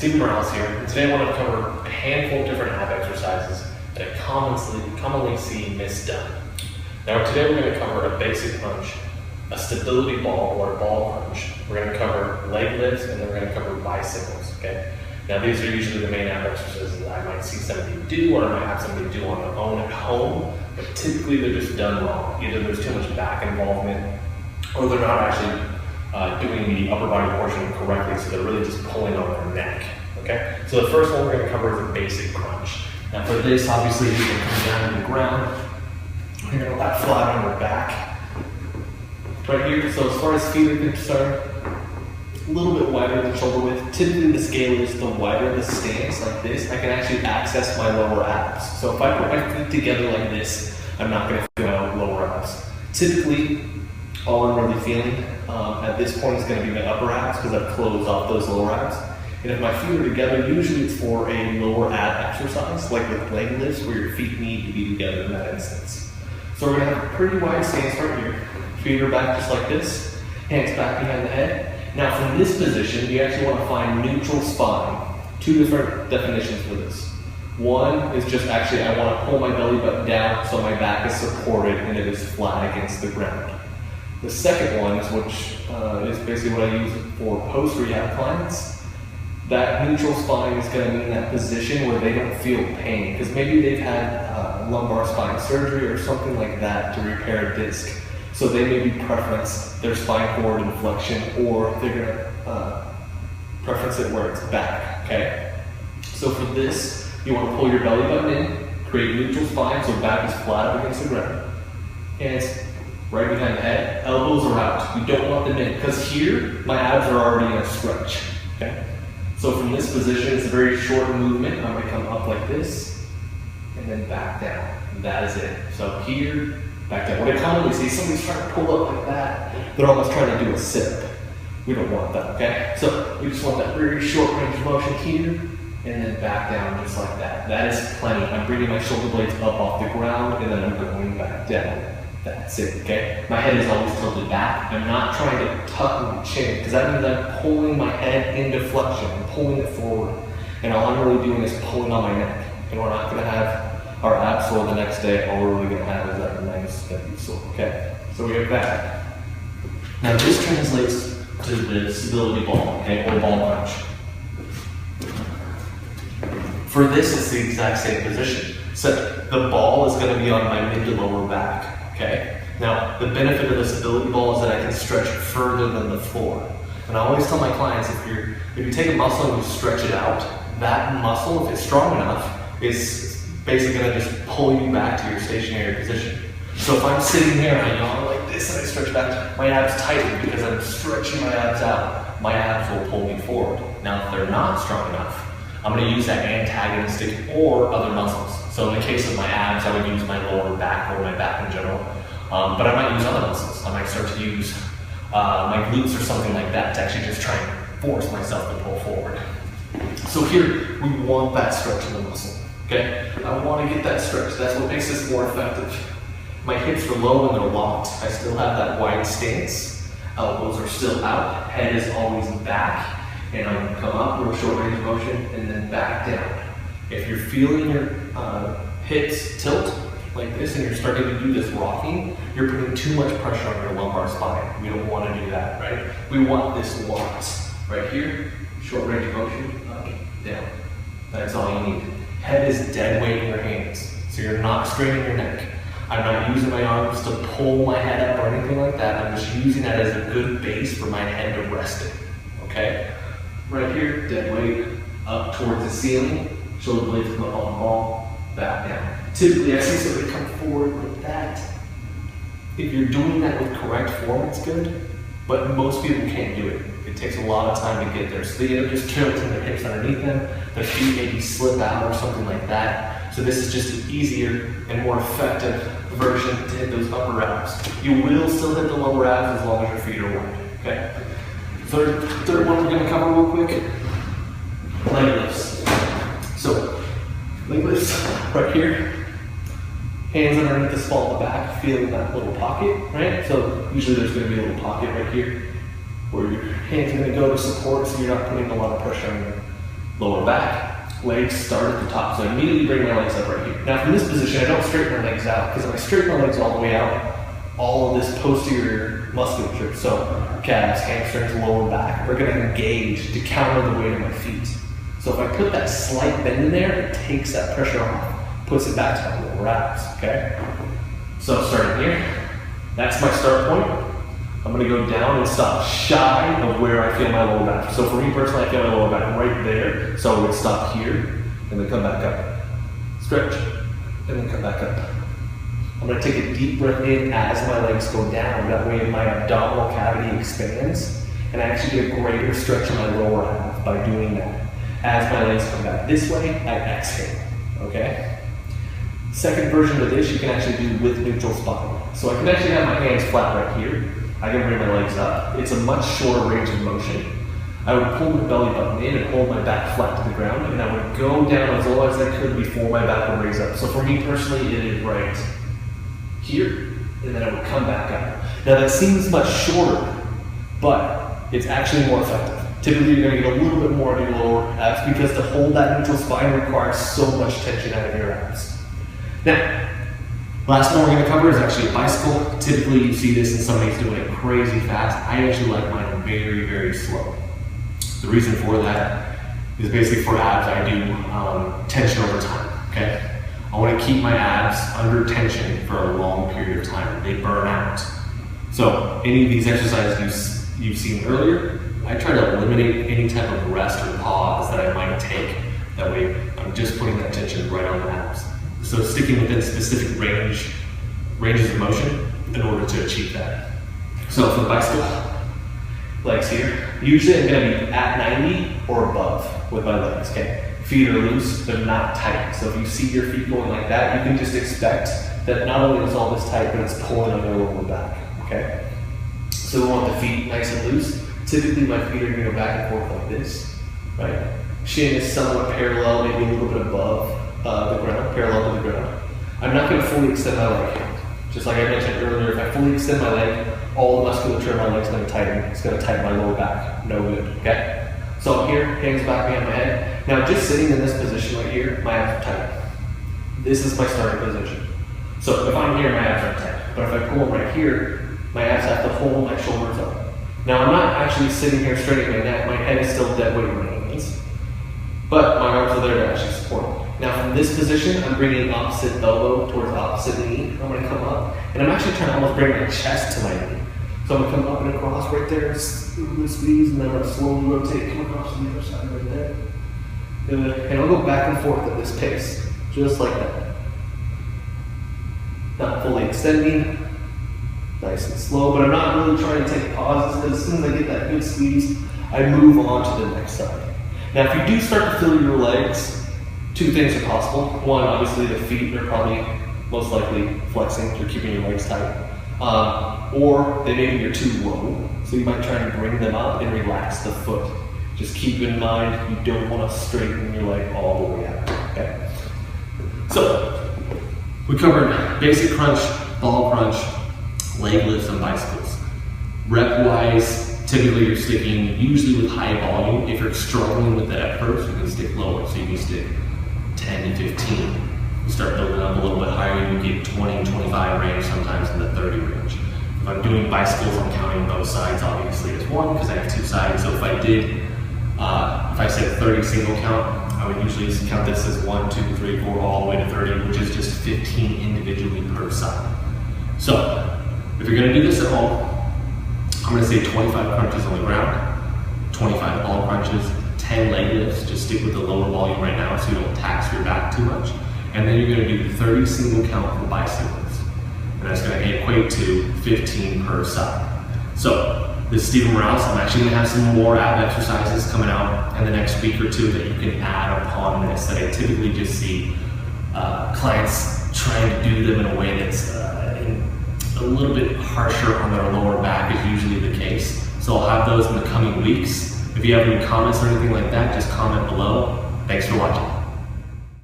Stephen Morales here, and today I want to cover a handful of different ab exercises that I commonly see misdone. Now today we're going to cover a basic crunch, a stability ball or a ball crunch. We're going to cover leg lifts, and then we're going to cover bicycles, okay? Now these are usually the main ab exercises that I might see somebody do, or I might have somebody do on their own at home, but typically they're just done wrong. Either there's too much back involvement, or they're not actually doing the upper body portion correctly, so they're really just pulling on their neck, okay? So the first one we're gonna cover is a basic crunch. Now for this, obviously, you're gonna come down to the ground. You're gonna lie flat on your back. Right here, so as far as feet are concerned, a little bit wider than shoulder width. Typically the scale is the wider the stance like this, I can actually access my lower abs. So if I put my feet together like this, I'm not gonna feel my lower abs. Typically, all I'm really feeling at this point is going to be my upper abs because I've closed off those lower abs. And if my feet are together, usually it's for a lower ab exercise, like with leg lifts, where your feet need to be together in that instance. So we're going to have a pretty wide stance right here. Feet are back just like this, hands back behind the head. Now from this position, you actually want to find neutral spine. Two different definitions for this. One is just actually I want to pull my belly button down so my back is supported and it is flat against the ground. The second one is which is basically what I use for post-rehab clients. That neutral spine is going to mean that position where they don't feel pain, because maybe they've had lumbar spine surgery or something like that to repair a disc. So they maybe preference their spine forward inflection, or they're going to preference it where it's back, okay? So for this, you want to pull your belly button in, create neutral spine so back is flat up against the ground. Hands right behind the head, elbows are out. We don't want them in, because here, my abs are already in a stretch, okay? So from this position, it's a very short movement. I'm gonna come up like this, and then back down. That is it. So here, back down. What I commonly see, somebody's trying to pull up like that, they're almost trying to do a sit-up. We don't want that, okay? So we just want that very short range of motion here, and then back down just like that. That is plenty. I'm bringing my shoulder blades up off the ground, and then I'm going back down. That's it, okay? My head is always tilted back. I'm not trying to tuck my chin, because that means I'm pulling my head into flexion. I'm pulling it forward. And all I'm really doing is pulling on my neck. And we're not gonna have our abs sore the next day. All we're really gonna have is that nice steady sore, okay? So we have that. Now this translates to the stability ball, okay, or ball crunch. For this, it's the exact same position. So the ball is gonna be on my mid to lower back. Okay. Now, the benefit of the stability ball is that I can stretch further than the floor. And I always tell my clients, if you take a muscle and you stretch it out, that muscle, if it's strong enough, is basically going to just pull you back to your stationary position. So if I'm sitting here and I yawn like this and I stretch back, my abs tighten because I'm stretching my abs out. My abs will pull me forward. Now, if they're not strong enough, I'm going to use that antagonistic or other muscles. So in the case of my abs, I would use my lower back or my back in general. But I might use other muscles. I might start to use my glutes or something like that to actually just try and force myself to pull forward. So here, we want that stretch in the muscle, okay? I want to get that stretch. That's what makes this more effective. My hips are low and they're locked. I still have that wide stance. Elbows are still out. Head is always back. And I'm going to come up, real short range of motion, and then back down. If you're feeling your hips tilt like this and you're starting to do this rocking, you're putting too much pressure on your lumbar spine. We don't want to do that, right? We want this locked. Right here, short range of motion, up, down. That's all you need. Head is dead weight in your hands, so you're not straining your neck. I'm not using my arms to pull my head up or anything like that. I'm just using that as a good base for my head to rest in, okay? Right here, dead weight, up towards the ceiling, shoulder blades come up on the ball, back down. Typically, I see somebody come forward like that. If you're doing that with correct form, it's good, but most people can't do it. It takes a lot of time to get there. So they end up just tilting their hips underneath them, their feet maybe slip out or something like that. So this is just an easier and more effective version to hit those upper abs. You will still hit the lower abs as long as your feet are wide, okay? Third one we're going to cover real quick, leg lifts. So, leg lifts right here, hands underneath the small of the back, feeling that little pocket, right? So usually there's going to be a little pocket right here where your hands are going to go to support so you're not putting a lot of pressure on your lower back, legs start at the top. So I immediately bring my legs up right here. Now from this position, I don't straighten my legs out, because if I straighten my legs all the way out, all of this posterior musculature, so calves, hamstrings, lower back, are gonna engage to counter the weight of my feet. So if I put that slight bend in there, it takes that pressure off, puts it back to my lower abs, okay? So starting here, that's my start point. I'm gonna go down and stop shy of where I feel my lower back. So for me personally, I feel my lower back right there. So I would stop here and then come back up. Stretch, and then come back up. I'm gonna take a deep breath in as my legs go down. That way my abdominal cavity expands and I actually get a greater stretch in my lower half by doing that. As my legs come back this way, I exhale, okay? Second version of this you can actually do with neutral spine. So I can actually have my hands flat right here. I can bring my legs up. It's a much shorter range of motion. I would pull my belly button in and hold my back flat to the ground, and I would go down as low as I could before my back would raise up. So for me personally, it is right here, and then I would come back up. Now that seems much shorter, but it's actually more effective. Typically you're gonna get a little bit more in your lower abs because to hold that neutral spine requires so much tension out of your abs. Now, last one we're gonna cover is actually a bicycle. Typically you see this and somebody's doing it crazy fast. I actually like mine very, very slow. The reason for that is basically for abs, I do tension over time, okay? I wanna keep my abs under tension for a long period of time. They burn out. So any of these exercises you've seen earlier, I try to eliminate any type of rest or pause that I might take. That way I'm just putting that tension right on the abs. So sticking within specific ranges of motion in order to achieve that. So for the bicycle, legs here. Usually I'm gonna be at 90 or above with my legs, okay? Feet are loose, they're not tight. So if you see your feet going like that, you can just expect that not only is all this tight, but it's pulling on your lower back, okay? So we want the feet nice and loose. Typically my feet are gonna go back and forth like this, right? Shin is somewhat parallel, maybe a little bit above the ground, parallel to the ground. I'm not gonna fully extend my leg. Just like I mentioned earlier, if I fully extend my leg, all the musculature in my leg's gonna tighten. It's gonna tighten my lower back, no good, okay? So I'm here, hands back behind my head. Now just sitting in this position right here, my abs are tight. This is my starting position. So if I'm here, my abs aren't tight. But if I pull them right here, my abs have to hold my shoulders up. Now I'm not actually sitting here straightening my neck, my head is still dead weight in my hands. But my arms are there to actually support me. Now from this position, I'm bringing opposite elbow towards opposite knee. I'm gonna come up, and I'm actually trying to almost bring my chest to my knee. So I'm gonna come up and across right there, squeeze, and then I'm gonna slowly rotate, come across to the other side right there. And I'll go back and forth at this pace, just like that. Not fully extending, nice and slow, but I'm not really trying to take pauses, because as soon as I get that good squeeze, I move on to the next side. Now if you do start to feel your legs, two things are possible. One, obviously the feet are probably most likely flexing, you're keeping your legs tight. Or they maybe you're too low, so you might try and bring them up and relax the foot. Just keep in mind, you don't want to straighten your leg all the way out, okay? So, we covered basic crunch, ball crunch, leg lifts, and bicycles. Rep-wise, typically you're sticking usually with high volume. If you're struggling with that at first, you can stick lower, so you can stick 10 to 15. You start building up a little bit higher, you get 20, 25 range, sometimes in the 30 range. If I'm doing bicycles, I'm counting both sides obviously as one, because I have two sides. So if I did, if I said 30 single count, I would usually count this as 1, 2, 3, 4, all the way to 30, which is just 15 individually per side. So, if you're gonna do this at home, I'm gonna say 25 crunches on the ground, 25 ball crunches, 10 leg lifts. Just stick with the lower volume right now so you don't tax your back too much. And then you're gonna do 30 single count for bicycles. And that's gonna equate to 15 per side. So, this is Steven Morales. I'm actually gonna have some more ab exercises coming out in the next week or two that you can add upon this that I typically just see clients trying to do them in a way that's a little bit harsher on their lower back is usually the case. So I'll have those in the coming weeks. If you have any comments or anything like that, just comment below. Thanks for watching.